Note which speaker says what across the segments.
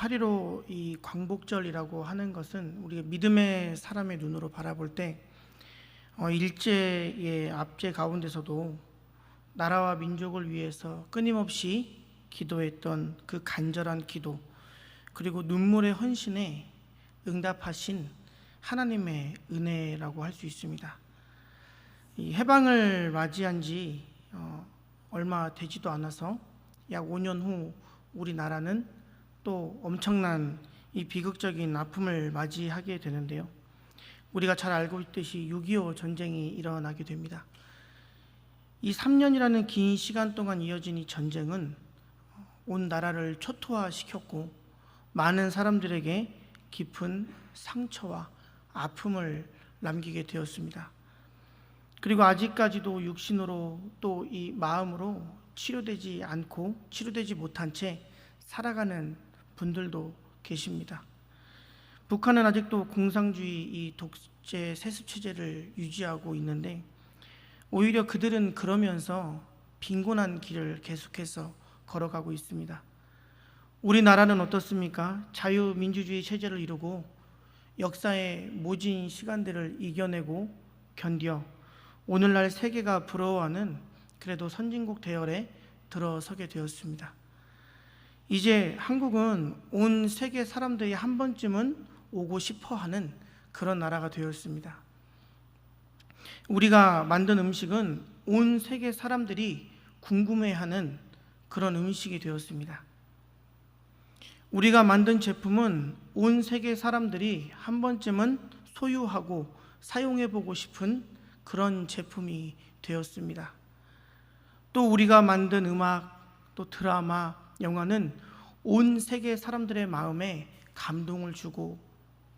Speaker 1: 8.15 이 광복절이라고 하는 것은 우리가 믿음의 사람의 눈으로 바라볼 때 일제의 압제 가운데서도 나라와 민족을 위해서 끊임없이 기도했던 그 간절한 기도, 그리고 눈물의 헌신에 응답하신 하나님의 은혜라고 할 수 있습니다. 이 해방을 맞이한 지 얼마 되지도 않아서 약 5년 후 우리나라는 또 엄청난 이 비극적인 아픔을 맞이하게 되는데요. 우리가 잘 알고 있듯이 6.25 전쟁이 일어나게 됩니다. 이 3년이라는 긴 시간 동안 이어진 이 전쟁은 온 나라를 초토화시켰고 많은 사람들에게 깊은 상처와 아픔을 남기게 되었습니다. 그리고 아직까지도 육신으로 또 이 마음으로 치료되지 못한 채 살아가는 분들도 계십니다. 북한은 아직도 공산주의 이 독재 세습 체제를 유지하고 있는데 오히려 그들은 그러면서 빈곤한 길을 계속해서 걸어가고 있습니다. 우리나라는 어떻습니까? 자유민주주의 체제를 이루고 역사의 모진 시간들을 이겨내고 견뎌 오늘날 세계가 부러워하는 그래도 선진국 대열에 들어서게 되었습니다. 이제 한국은 온 세계 사람들이 한 번쯤은 오고 싶어 하는 그런 나라가 되었습니다. 우리가 만든 음식은 온 세계 사람들이 궁금해하는 그런 음식이 되었습니다. 우리가 만든 제품은 온 세계 사람들이 한 번쯤은 소유하고 사용해보고 싶은 그런 제품이 되었습니다. 또 우리가 만든 음악, 또 드라마, 영화는 온 세계 사람들의 마음에 감동을 주고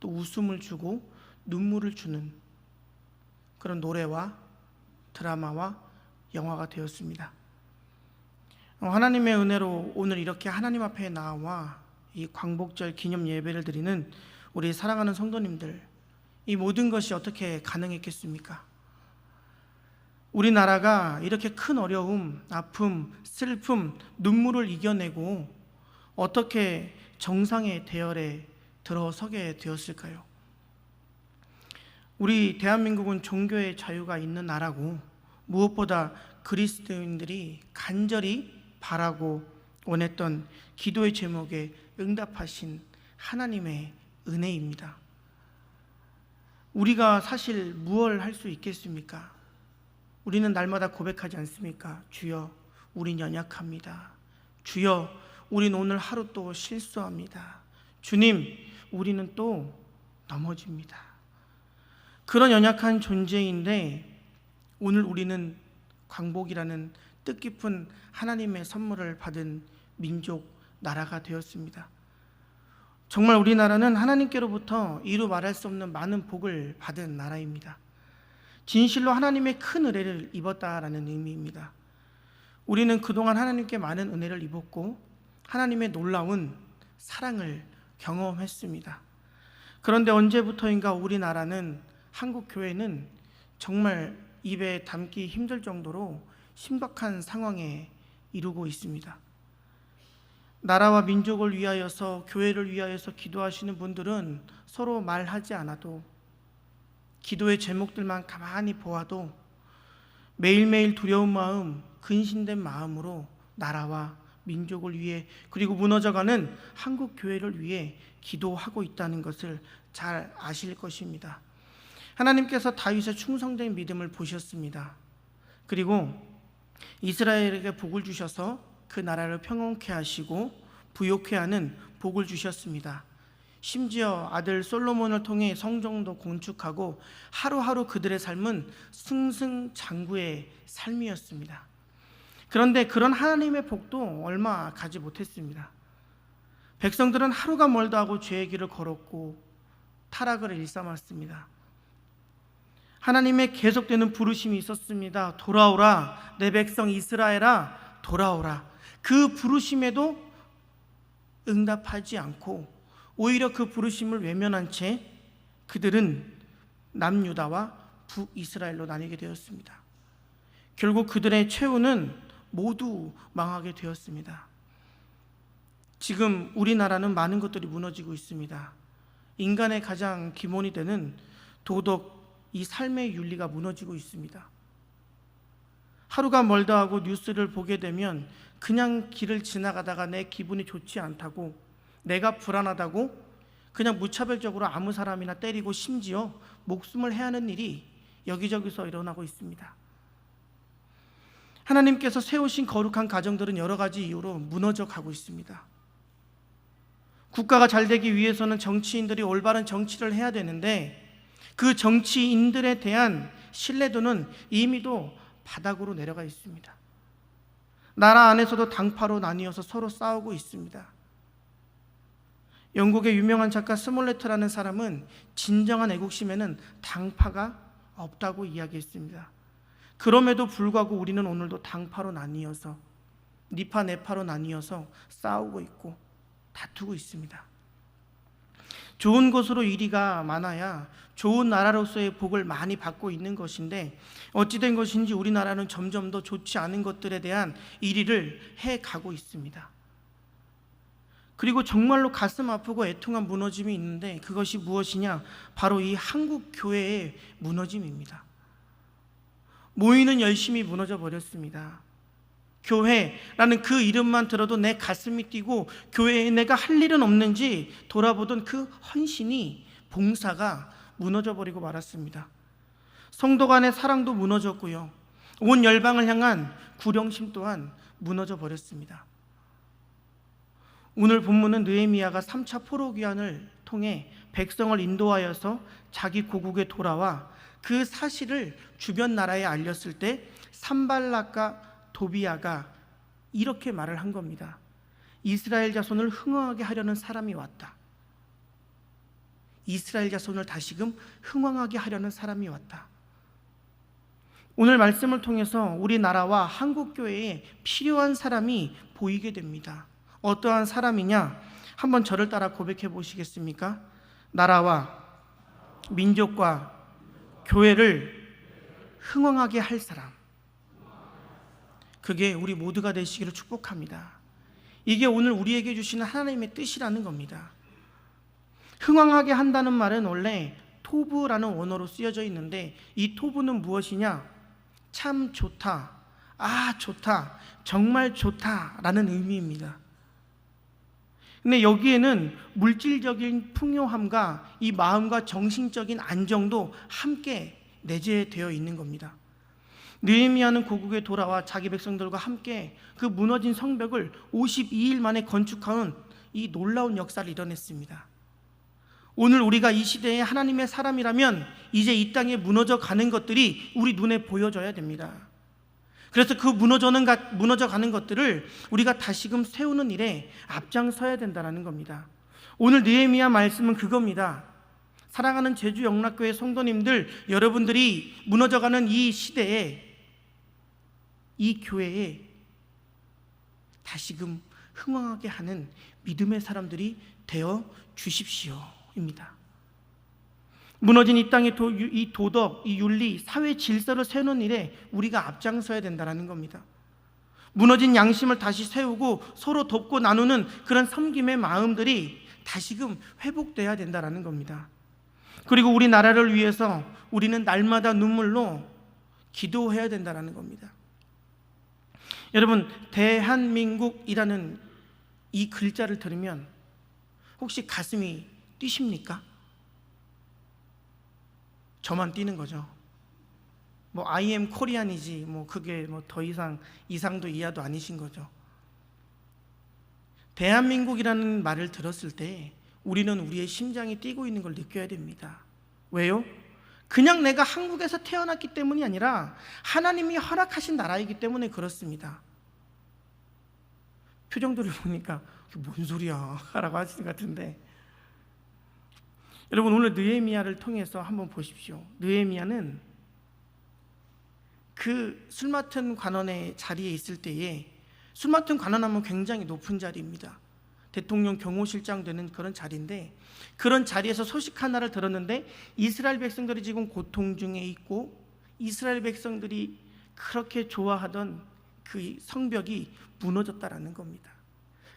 Speaker 1: 또 웃음을 주고 눈물을 주는 그런 노래와 드라마와 영화가 되었습니다. 하나님의 은혜로 오늘 이렇게 하나님 앞에 나와 이 광복절 기념 예배를 드리는 우리 사랑하는 성도님들, 이 모든 것이 어떻게 가능했겠습니까? 우리나라가 이렇게 큰 어려움, 아픔, 슬픔, 눈물을 이겨내고 어떻게 정상의 대열에 들어서게 되었을까요? 우리 대한민국은 종교의 자유가 있는 나라고 무엇보다 그리스도인들이 간절히 바라고 원했던 기도의 제목에 응답하신 하나님의 은혜입니다. 우리가 사실 무엇을 할 수 있겠습니까? 우리는 날마다 고백하지 않습니까? 주여, 우린 연약합니다. 주여, 우린 오늘 하루 또 실수합니다. 주님, 우리는 또 넘어집니다. 그런 연약한 존재인데 오늘 우리는 광복이라는 뜻깊은 하나님의 선물을 받은 민족, 나라가 되었습니다. 정말 우리나라는 하나님께로부터 이루 말할 수 없는 많은 복을 받은 나라입니다. 진실로 하나님의 큰 은혜를 입었다라는 의미입니다. 우리는 그동안 하나님께 많은 은혜를 입었고 하나님의 놀라운 사랑을 경험했습니다. 그런데 언제부터인가 우리나라는, 한국 교회는 정말 입에 담기 힘들 정도로 심각한 상황에 이르고 있습니다. 나라와 민족을 위하여서, 교회를 위하여서 기도하시는 분들은 서로 말하지 않아도, 기도의 제목들만 가만히 보아도 매일매일 두려운 마음, 근심된 마음으로 나라와 민족을 위해, 그리고 무너져가는 한국 교회를 위해 기도하고 있다는 것을 잘 아실 것입니다. 하나님께서 다윗의 충성된 믿음을 보셨습니다. 그리고 이스라엘에게 복을 주셔서 그 나라를 평온케 하시고 부욕케 하는 복을 주셨습니다. 심지어 아들 솔로몬을 통해 성전도 건축하고 하루하루 그들의 삶은 승승장구의 삶이었습니다. 그런데 그런 하나님의 복도 얼마 가지 못했습니다. 백성들은 하루가 멀다 하고 죄의 길을 걸었고 타락을 일삼았습니다. 하나님의 계속되는 부르심이 있었습니다. 돌아오라, 내 백성 이스라엘아, 돌아오라. 그 부르심에도 응답하지 않고 오히려 그 부르심을 외면한 채 그들은 남유다와 북이스라엘로 나뉘게 되었습니다. 결국 그들의 최후는 모두 망하게 되었습니다. 지금 우리나라는 많은 것들이 무너지고 있습니다. 인간의 가장 기본이 되는 도덕, 이 삶의 윤리가 무너지고 있습니다. 하루가 멀다 하고 뉴스를 보게 되면 그냥 길을 지나가다가 내 기분이 좋지 않다고, 내가 불안하다고 그냥 무차별적으로 아무 사람이나 때리고 심지어 목숨을 해하는 일이 여기저기서 일어나고 있습니다. 하나님께서 세우신 거룩한 가정들은 여러 가지 이유로 무너져 가고 있습니다. 국가가 잘 되기 위해서는 정치인들이 올바른 정치를 해야 되는데 그 정치인들에 대한 신뢰도는 이미도 바닥으로 내려가 있습니다. 나라 안에서도 당파로 나뉘어서 서로 싸우고 있습니다. 영국의 유명한 작가 스몰레트라는 사람은 진정한 애국심에는 당파가 없다고 이야기했습니다. 그럼에도 불구하고 우리는 오늘도 당파로 나뉘어서, 니파 네파로 나뉘어서 싸우고 있고 다투고 있습니다. 좋은 곳으로 이리가 많아야 좋은 나라로서의 복을 많이 받고 있는 것인데 어찌된 것인지 우리나라는 점점 더 좋지 않은 것들에 대한 이리를 해가고 있습니다. 그리고 정말로 가슴 아프고 애통한 무너짐이 있는데 그것이 무엇이냐? 바로 이 한국 교회의 무너짐입니다. 모이는 열심히 무너져 버렸습니다. 교회라는 그 이름만 들어도 내 가슴이 뛰고 교회에 내가 할 일은 없는지 돌아보던 그 헌신이, 봉사가 무너져 버리고 말았습니다. 성도 간의 사랑도 무너졌고요, 온 열방을 향한 구령심 또한 무너져 버렸습니다. 오늘 본문은 느헤미야가 3차 포로기환을 통해 백성을 인도하여서 자기 고국에 돌아와 그 사실을 주변 나라에 알렸을 때 산발락과 도비야가 이렇게 말을 한 겁니다. 이스라엘 자손을 흥왕하게 하려는 사람이 왔다. 이스라엘 자손을 다시금 흥왕하게 하려는 사람이 왔다. 오늘 말씀을 통해서 우리나라와 한국교회에 필요한 사람이 보이게 됩니다. 어떠한 사람이냐? 한번 저를 따라 고백해 보시겠습니까? 나라와 민족과 교회를 흥왕하게 할 사람, 그게 우리 모두가 되시기를 축복합니다. 이게 오늘 우리에게 주시는 하나님의 뜻이라는 겁니다. 흥왕하게 한다는 말은 원래 토브라는 원어로 쓰여져 있는데 이 토브는 무엇이냐? 참 좋다, 아 좋다, 정말 좋다라는 의미입니다. 근데 여기에는 물질적인 풍요함과 이 마음과 정신적인 안정도 함께 내재되어 있는 겁니다. 느헤미야는 고국에 돌아와 자기 백성들과 함께 그 무너진 성벽을 52일 만에 건축하는 이 놀라운 역사를 이뤄냈습니다. 오늘 우리가 이 시대에 하나님의 사람이라면 이제 이 땅에 무너져 가는 것들이 우리 눈에 보여져야 됩니다. 그래서 그 무너져 가는 것들을 우리가 다시금 세우는 일에 앞장서야 된다는 겁니다. 오늘 느헤미야 말씀은 그겁니다. 사랑하는 제주영락교회 성도님들, 여러분들이 무너져가는 이 시대에, 이 교회에 다시금 흥왕하게 하는 믿음의 사람들이 되어 주십시오입니다. 무너진 이 땅의 이 도덕, 이 윤리, 사회 질서를 세우는 일에 우리가 앞장서야 된다는 겁니다. 무너진 양심을 다시 세우고 서로 돕고 나누는 그런 섬김의 마음들이 다시금 회복돼야 된다는 겁니다. 그리고 우리나라를 위해서 우리는 날마다 눈물로 기도해야 된다는 겁니다. 여러분, 대한민국이라는 이 글자를 들으면 혹시 가슴이 뛰십니까? 저만 뛰는 거죠. 뭐 I am 코리안이지 뭐 그게 뭐 더 이상도 이하도 아니신 거죠. 대한민국이라는 말을 들었을 때 우리는 우리의 심장이 뛰고 있는 걸 느껴야 됩니다. 왜요? 그냥 내가 한국에서 태어났기 때문이 아니라 하나님이 허락하신 나라이기 때문에 그렇습니다. 표정들을 보니까 뭔 소리야 라고 하시는 것 같은데, 여러분 오늘 느헤미야를 통해서 한번 보십시오. 느헤미야는 그 술 맡은 관원의 자리에 있을 때에, 술 맡은 관원하면 굉장히 높은 자리입니다. 대통령 경호실장 되는 그런 자리인데, 그런 자리에서 소식 하나를 들었는데 이스라엘 백성들이 지금 고통 중에 있고 이스라엘 백성들이 그렇게 좋아하던 그 성벽이 무너졌다라는 겁니다.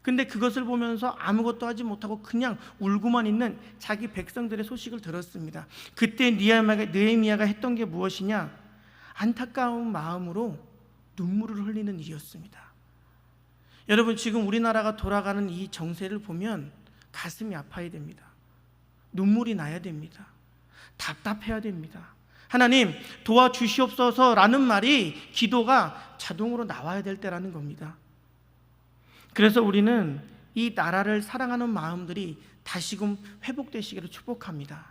Speaker 1: 근데 그것을 보면서 아무것도 하지 못하고 그냥 울고만 있는 자기 백성들의 소식을 들었습니다. 그때 느헤미야가 했던 게 무엇이냐? 안타까운 마음으로 눈물을 흘리는 일이었습니다. 여러분, 지금 우리나라가 돌아가는 이 정세를 보면 가슴이 아파야 됩니다. 눈물이 나야 됩니다. 답답해야 됩니다. 하나님 도와주시옵소서라는 말이 기도가 자동으로 나와야 될 때라는 겁니다. 그래서 우리는 이 나라를 사랑하는 마음들이 다시금 회복되시기를 축복합니다.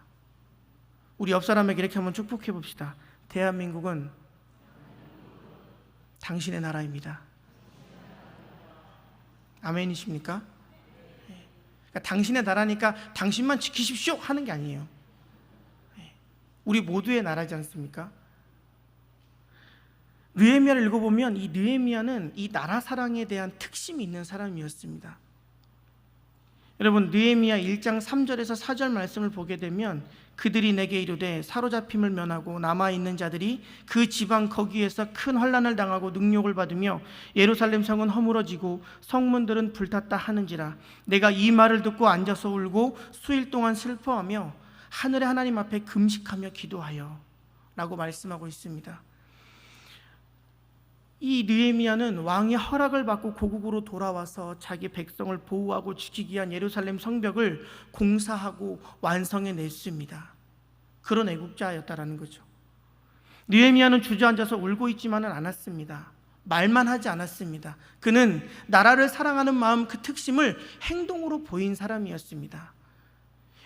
Speaker 1: 우리 옆 사람에게 이렇게 한번 축복해 봅시다. 대한민국은 당신의 나라입니다. 아멘이십니까? 그러니까 당신의 나라니까 당신만 지키십시오 하는 게 아니에요. 우리 모두의 나라지 않습니까? 느헤미야를 읽어보면 이 느헤미야는 이 나라 사랑에 대한 특심이 있는 사람이었습니다. 여러분, 느헤미야 1장 3절에서 4절 말씀을 보게 되면 그들이 내게 이르되 사로잡힘을 면하고 남아있는 자들이 그 지방 거기에서 큰 환난을 당하고 능욕을 받으며 예루살렘 성은 허물어지고 성문들은 불탔다 하는지라. 내가 이 말을 듣고 앉아서 울고 수일 동안 슬퍼하며 하늘의 하나님 앞에 금식하며 기도하여 라고 말씀하고 있습니다. 이 느헤미야는 왕의 허락을 받고 고국으로 돌아와서 자기 백성을 보호하고 지키기 위한 예루살렘 성벽을 공사하고 완성해 냈습니다. 그런 애국자였다라는 거죠. 느헤미야는 주저앉아서 울고 있지만은 않았습니다. 말만 하지 않았습니다. 그는 나라를 사랑하는 마음, 그 특심을 행동으로 보인 사람이었습니다.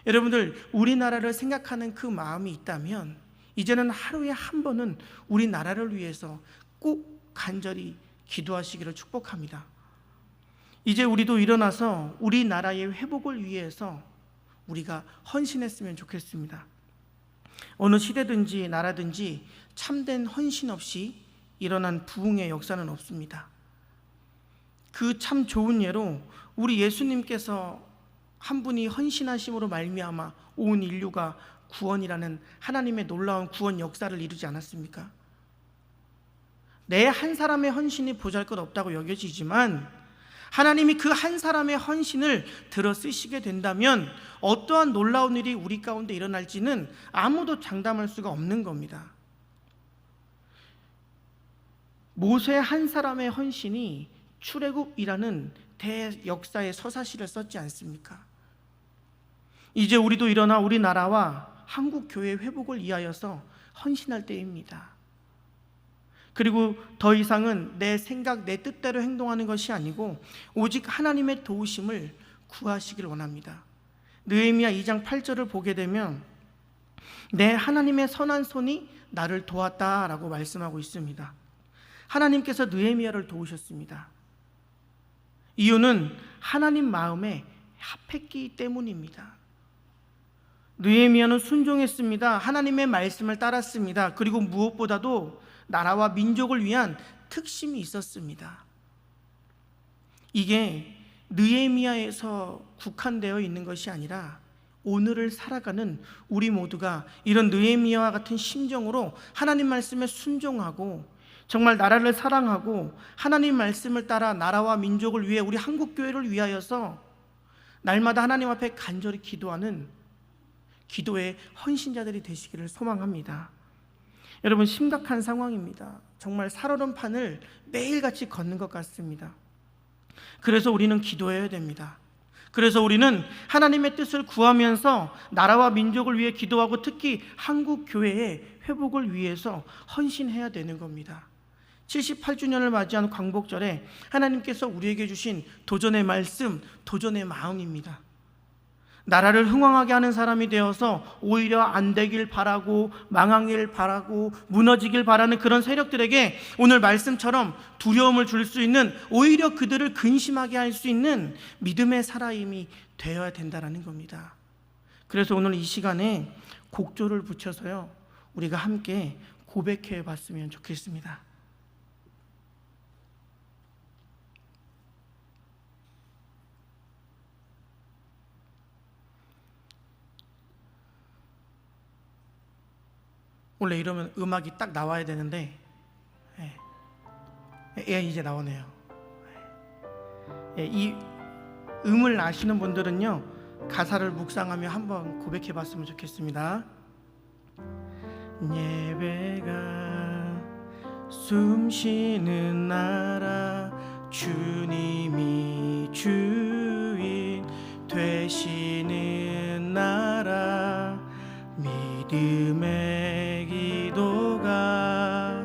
Speaker 1: 여러분들, 우리나라를 생각하는 그 마음이 있다면 이제는 하루에 한 번은 우리나라를 위해서 꼭 간절히 기도하시기를 축복합니다. 이제 우리도 일어나서 우리나라의 회복을 위해서 우리가 헌신했으면 좋겠습니다. 어느 시대든지 나라든지 참된 헌신 없이 일어난 부흥의 역사는 없습니다. 그 참 좋은 예로 우리 예수님께서 한 분이 헌신하심으로 말미암아 온 인류가 구원이라는 하나님의 놀라운 구원 역사를 이루지 않았습니까? 내 한 사람의 헌신이 보잘것없다고 여겨지지만 하나님이 그 한 사람의 헌신을 들어 쓰시게 된다면 어떠한 놀라운 일이 우리 가운데 일어날지는 아무도 장담할 수가 없는 겁니다. 모세 한 사람의 헌신이 출애굽이라는 대역사의 서사시를 썼지 않습니까? 이제 우리도 일어나 우리나라와 한국 교회 회복을 위하여서 헌신할 때입니다. 그리고 더 이상은 내 생각, 내 뜻대로 행동하는 것이 아니고 오직 하나님의 도우심을 구하시길 원합니다. 느헤미야 2장 8절을 보게 되면 내 하나님의 선한 손이 나를 도왔다라고 말씀하고 있습니다. 하나님께서 느헤미야를 도우셨습니다. 이유는 하나님 마음에 합했기 때문입니다. 느헤미야는 순종했습니다. 하나님의 말씀을 따랐습니다. 그리고 무엇보다도 나라와 민족을 위한 특심이 있었습니다. 이게 느헤미야에서 국한되어 있는 것이 아니라 오늘을 살아가는 우리 모두가 이런 느헤미야와 같은 심정으로 하나님 말씀에 순종하고 정말 나라를 사랑하고 하나님 말씀을 따라 나라와 민족을 위해 우리 한국교회를 위하여서 날마다 하나님 앞에 간절히 기도하는 기도의 헌신자들이 되시기를 소망합니다. 여러분, 심각한 상황입니다. 정말 살얼음판을 매일같이 걷는 것 같습니다. 그래서 우리는 기도해야 됩니다. 그래서 우리는 하나님의 뜻을 구하면서 나라와 민족을 위해 기도하고 특히 한국 교회의 회복을 위해서 헌신해야 되는 겁니다. 78주년을 맞이한 광복절에 하나님께서 우리에게 주신 도전의 말씀, 도전의 마음입니다. 나라를 흥왕하게 하는 사람이 되어서 오히려 안 되길 바라고 망하길 바라고 무너지길 바라는 그런 세력들에게 오늘 말씀처럼 두려움을 줄 수 있는, 오히려 그들을 근심하게 할 수 있는 믿음의 사람이 되어야 된다는 겁니다. 그래서 오늘 이 시간에 곡조를 붙여서요, 우리가 함께 고백해 봤으면 좋겠습니다. 원래 이러면 음악이 딱 나와야 되는데 이제 나오네요. 이 음을 아시는 분들은요, 가사를 묵상하며 한번 고백해 봤으면 좋겠습니다. 예배가 숨쉬는 나라, 주님이 주인 되시는 나라, 믿음의 기도가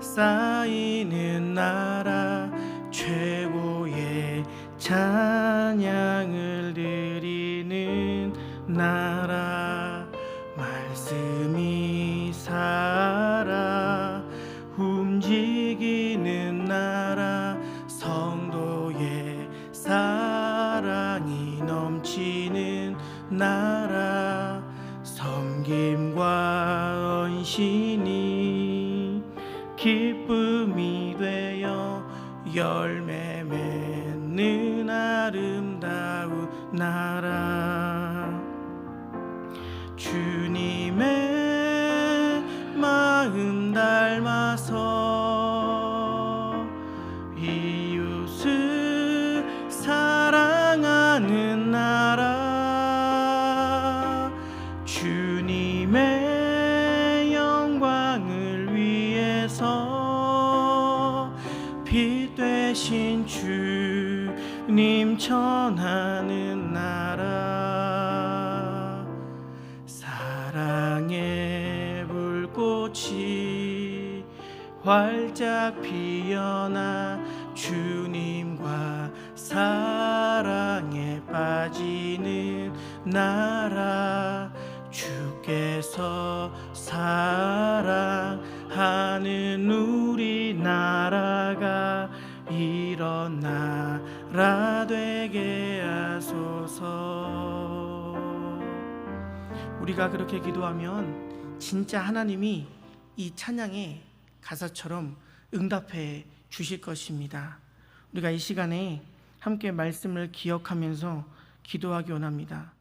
Speaker 1: 쌓이는 나라, 최고의 찬양을 드리는 나라, 말씀이 살아 움직이는 나라, 성도의 사랑이 넘치는 나라, 섬김과 헌신이 기쁨이 되어 열매 맺는 아름다운 나라, 주님의 마음 닮아서 이웃을 사랑하는 나라, 주님의 영광을 위해서 빛 되신 주님 전하는 나라, 사랑의 불꽃이 활짝 피어나 주님과 사랑에 빠지는 나라, 주께서 사랑하는 우리나라가 이런 나라 되게 하소서. 우리가 그렇게 기도하면 진짜 하나님이 이 찬양의 가사처럼 응답해 주실 것입니다. 우리가 이 시간에 함께 말씀을 기억하면서 기도하기 원합니다.